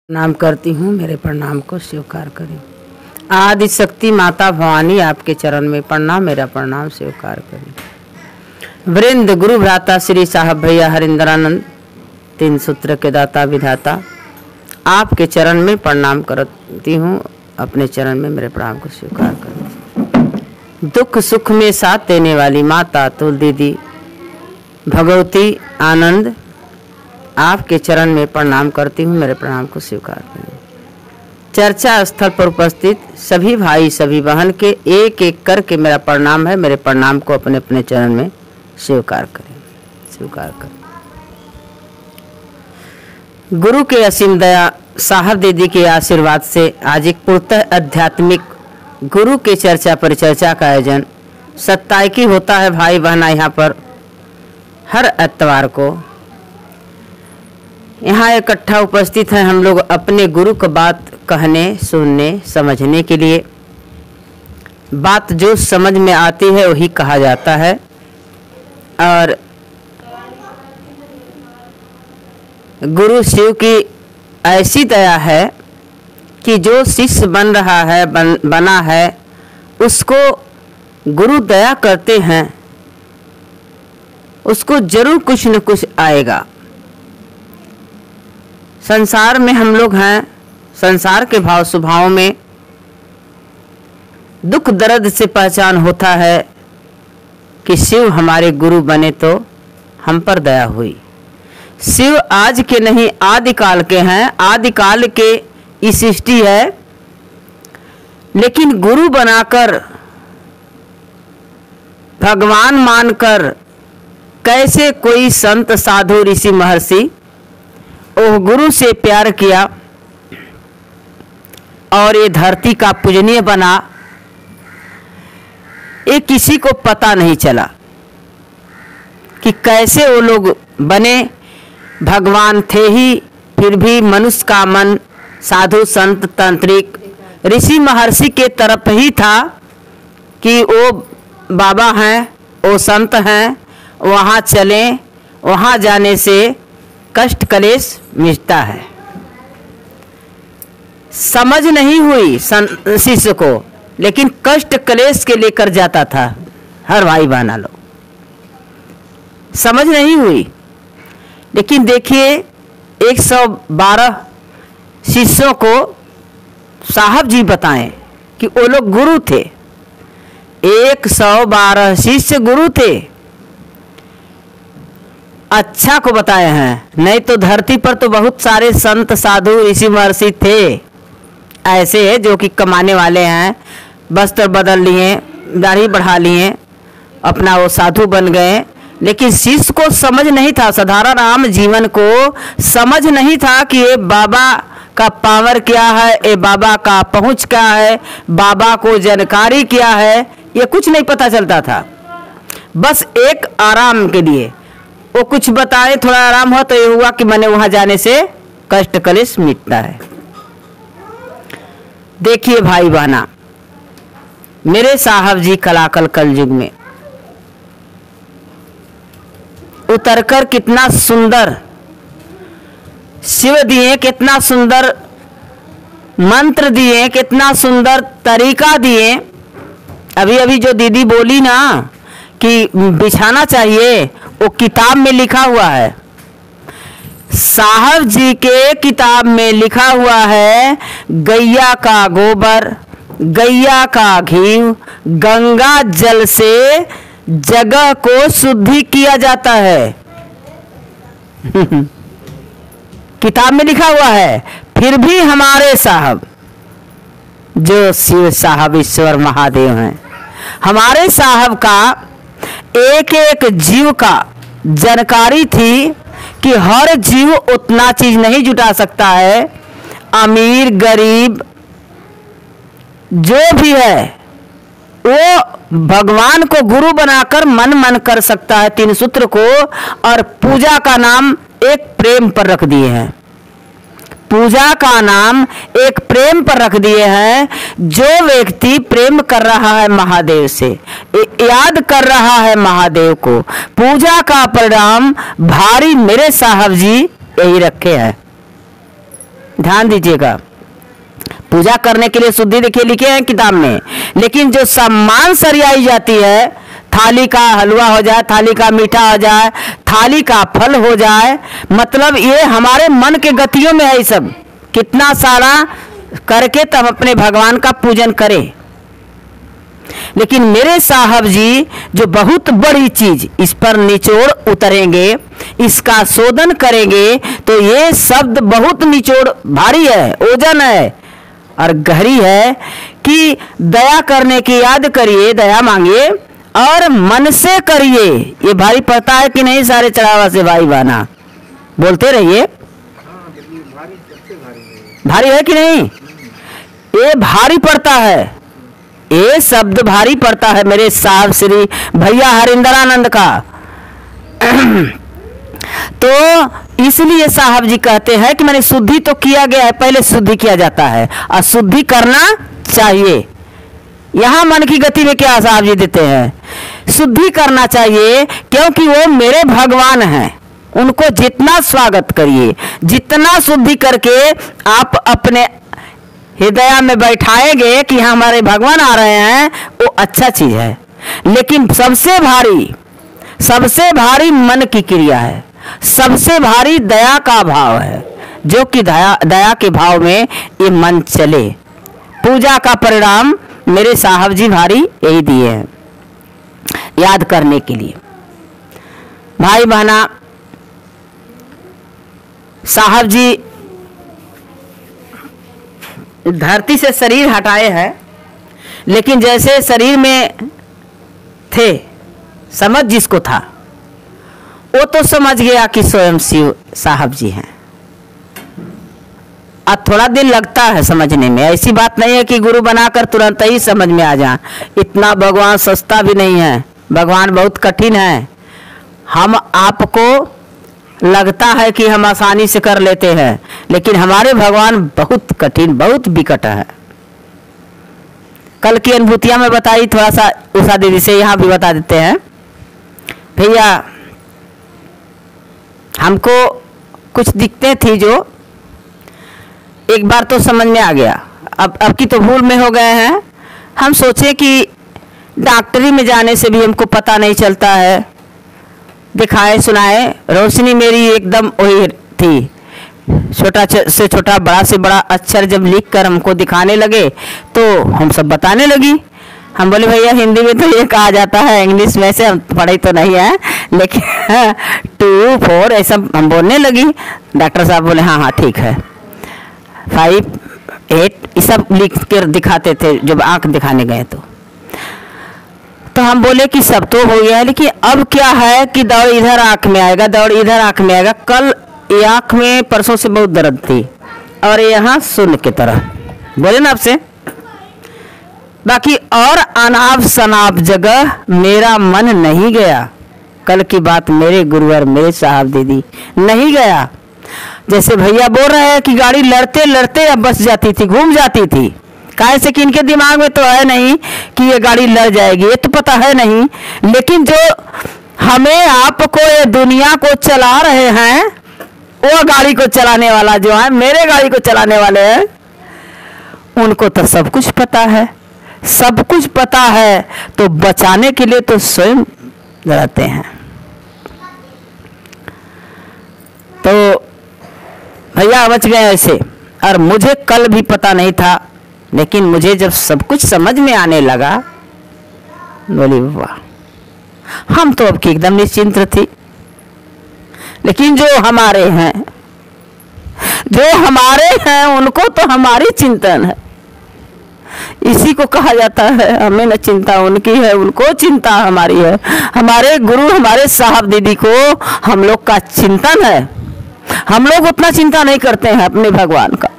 प्रणाम करती हूँ, मेरे प्रणाम को स्वीकार करें। आदि शक्ति माता भवानी आपके चरण में प्रणाम, मेरा प्रणाम स्वीकार करें। वृंद गुरु भ्राता श्री साहब भैया हरिंद्रानंद, 3 सूत्र के दाता विधाता, आपके चरण में प्रणाम करती हूँ, अपने चरण में मेरे प्रणाम को स्वीकार करें। दुख सुख में साथ देने वाली माता तुल दीदी भगवती आनंद, आपके चरण में प्रणाम करती हूँ, मेरे प्रणाम को स्वीकार करें। चर्चा स्थल पर उपस्थित सभी भाई सभी बहन के एक एक करके मेरा प्रणाम है, मेरे प्रणाम को अपने अपने चरण में स्वीकार करें, स्वीकार करें। गुरु के असीम दया, साहब दीदी के आशीर्वाद से आज एक पूर्णतः आध्यात्मिक गुरु के चर्चा परिचर्चा का आयोजन सत्ताईकी होता है। भाई बहना यहाँ पर हर इतवार को यहाँ इकट्ठा उपस्थित हैं हम लोग अपने गुरु को बात कहने सुनने समझने के लिए। बात जो समझ में आती है वही कहा जाता है, और गुरु शिव की ऐसी दया है कि जो शिष्य बन रहा है बना है उसको गुरु दया करते हैं, उसको जरूर कुछ न कुछ आएगा। संसार में हम लोग हैं, संसार के भाव स्वभाव में दुख दर्द से पहचान होता है कि शिव हमारे गुरु बने तो हम पर दया हुई। शिव आज के नहीं आदिकाल के हैं, आदिकाल के इस सृष्टि है, लेकिन गुरु बनाकर भगवान मानकर कैसे कोई संत साधु ऋषि महर्षि ओह गुरु से प्यार किया और ये धरती का पूजनीय बना, ये किसी को पता नहीं चला कि कैसे वो लोग बने। भगवान थे ही, फिर भी मनुष्य का मन साधु संत तांत्रिक ऋषि महर्षि के तरफ ही था कि वो बाबा हैं, वो संत हैं, वहाँ चलें, वहाँ जाने से कष्ट कलेश मिटता है। समझ नहीं हुई शिष्य को, लेकिन कष्ट कलेश के लेकर जाता था हर भाई बहना लोग। समझ नहीं हुई, लेकिन देखिए 112 शिष्यों को साहब जी बताएं कि वो लोग गुरु थे। 112 शिष्य गुरु थे, अच्छा को बताए हैं। नहीं तो धरती पर तो बहुत सारे संत साधु ऋषि महर्षि थे ऐसे जो कि कमाने वाले हैं, वस्त्र बदल लिए, दाढ़ी बढ़ा लिए, अपना वो साधु बन गए, लेकिन शिष्य को समझ नहीं था, साधारण आम जीवन को समझ नहीं था कि ये बाबा का पावर क्या है, ये बाबा का पहुंच क्या है, बाबा को जानकारी क्या है, ये कुछ नहीं पता चलता था। बस एक आराम के लिए वो कुछ बताए, थोड़ा आराम हो तो ये हुआ कि मैंने वहां जाने से कष्ट कलेश मिटता है। देखिए भाई बहना, मेरे साहब जी कलाकल कलयुग में उतरकर कितना सुंदर शिव दिए, कितना सुंदर मंत्र दिए, कितना सुंदर तरीका दिए। अभी अभी जो दीदी बोली ना कि बिछाना चाहिए, वो किताब में लिखा हुआ है। साहब जी के किताब में लिखा हुआ है, गैया का गोबर, गैया का घी, गंगा जल से जगह को शुद्धि किया जाता है। किताब में लिखा हुआ है। फिर भी हमारे साहब जो शिव साहब ईश्वर महादेव हैं, हमारे साहब का एक एक जीव का जानकारी थी कि हर जीव उतना चीज नहीं जुटा सकता है। अमीर गरीब जो भी है वो भगवान को गुरु बनाकर मन कर सकता है 3 सूत्र को, और पूजा का नाम एक प्रेम पर रख दिए हैं। पूजा का नाम एक प्रेम पर रख दिए हैं। जो व्यक्ति प्रेम कर रहा है महादेव से, याद कर रहा है महादेव को, पूजा का परिणाम भारी मेरे साहब जी यही रखे हैं। ध्यान दीजिएगा, पूजा करने के लिए शुद्धि देखिए लिखे हैं किताब में, लेकिन जो सामान सरियाई जाती है, थाली का हलवा हो जाए, थाली का मीठा हो जाए, थाली का फल हो जाए, मतलब ये हमारे मन के गतियों में है। ये सब कितना सारा करके तब अपने भगवान का पूजन करें। लेकिन मेरे साहब जी जो बहुत बड़ी चीज इस पर निचोड़ उतरेंगे, इसका शोधन करेंगे, तो ये शब्द बहुत निचोड़ भारी है, ओजन है और गहरी है कि दया करने की याद करिए, दया मांगिए और मन से करिए। ये भारी पड़ता है कि नहीं? सारे चढ़ावा से भाई बहना बोलते रहिए, भारी है कि नहीं? ये भारी पड़ता है, ये शब्द भारी पड़ता है मेरे साहब श्री भैया हरिंदरानंद का। तो इसलिए साहब जी कहते हैं कि मैंने शुद्धि तो किया गया है, पहले शुद्धि किया जाता है और शुद्धि करना चाहिए। यहां मन की गति में क्या साहब जी देते हैं? शुद्धि करना चाहिए, क्योंकि वो मेरे भगवान हैं। उनको जितना स्वागत करिए, जितना शुद्धि करके आप अपने हृदय में बैठाएंगे कि हमारे भगवान आ रहे हैं, वो अच्छा चीज है। लेकिन सबसे भारी मन की क्रिया है, सबसे भारी दया का भाव है, जो कि दया के भाव में ये मन चले। पूजा का परिणाम मेरे साहब जी भारी यही दिए हैं, याद करने के लिए। भाई बहना, साहब जी धरती से शरीर हटाए हैं, लेकिन जैसे शरीर में थे, समझ जिसको था वो तो समझ गया कि स्वयं शिव साहब जी हैं। अब थोड़ा दिन लगता है समझने में, ऐसी बात नहीं है कि गुरु बनाकर तुरंत ही समझ में आ जाए। इतना भगवान सस्ता भी नहीं है, भगवान बहुत कठिन है। हम आपको लगता है कि हम आसानी से कर लेते हैं, लेकिन हमारे भगवान बहुत कठिन, बहुत विकट है। कल की अनुभूतियां मैं बताई, थोड़ा सा उषा दीदी से यहाँ भी बता देते हैं। भैया हमको कुछ दिक्कतें थी जो एक बार तो समझ में आ गया, अब की तो भूल में हो गए हैं। हम सोचे कि डॉक्टरी में जाने से भी हमको पता नहीं चलता है, दिखाए सुनाए। रोशनी मेरी एकदम वही थी, छोटा से छोटा, बड़ा से बड़ा अक्षर जब लिख कर हमको दिखाने लगे तो हम सब बताने लगी। हम बोले भैया हिंदी में तो ये कहा जाता है, इंग्लिश में से हम पढ़े तो नहीं है, लेकिन 2 4 ऐसा हम बोलने लगी। डॉक्टर साहब बोले हाँ हाँ ठीक है। 5 8 ये सब लिख कर दिखाते थे जब आंख दिखाने गए तो हम बोले कि सब तो हो गया है, लेकिन अब क्या है कि दौड़ इधर आंख में आएगा, दौड़ इधर आंख में आएगा। कल ये आंख में परसों से बहुत दर्द थी और यहाँ सुन की तरह बोले ना आपसे। बाकी और अनाप शनाप जगह मेरा मन नहीं गया। कल की बात मेरे गुरुवर मेरे साहब दीदी नहीं गया। जैसे भैया बोल रहे हैं कि गाड़ी लड़ते लड़ते अब बस जाती थी, घूम जाती थी। काहे से कि इनके दिमाग में तो है नहीं कि ये गाड़ी लड़ जाएगी, ये तो पता है नहीं। लेकिन जो हमें आपको ये दुनिया को चला रहे हैं, वो गाड़ी को चलाने वाला जो है, मेरे गाड़ी को चलाने वाले हैं, उनको तो सब कुछ पता है। सब कुछ पता है तो बचाने के लिए तो स्वयं लड़ते हैं। तो भैया बच गए ऐसे। और मुझे कल भी पता नहीं था, लेकिन मुझे जब सब कुछ समझ में आने लगा, बोली वाह, हम तो अब की एकदम निश्चिंत थी। लेकिन जो हमारे हैं उनको तो हमारी चिंतन है। इसी को कहा जाता है, हमें न चिंता उनकी है, उनको चिंता हमारी है। हमारे गुरु हमारे साहब दीदी को हम लोग का चिंतन है। हम लोग उतना चिंता नहीं करते हैं अपने भगवान का,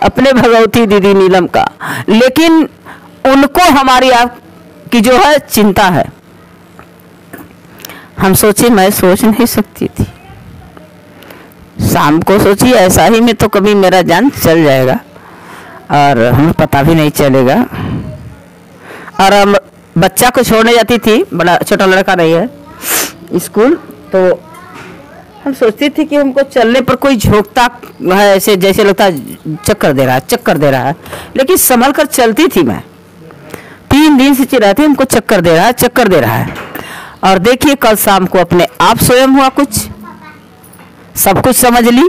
अपने भगवती दीदी नीलम का, लेकिन उनको हमारी आपकी जो है चिंता है। हम सोचे, मैं सोच नहीं सकती थी। शाम को सोची ऐसा ही में तो कभी मेरा जान चल जाएगा और हमें पता भी नहीं चलेगा। और हम बच्चा को छोड़ने जाती थी, बड़ा छोटा लड़का नहीं है, स्कूल। तो हम सोचती थी कि हमको चलने पर कोई झोंकता है, ऐसे जैसे लगता है चक्कर दे रहा है, चक्कर दे रहा है, लेकिन संभल कर चलती थी मैं। 3 दिन से चिल्लाती हमको चक्कर दे रहा है, चक्कर दे रहा है। और देखिए कल शाम को अपने आप स्वयं हुआ कुछ, सब कुछ समझ ली।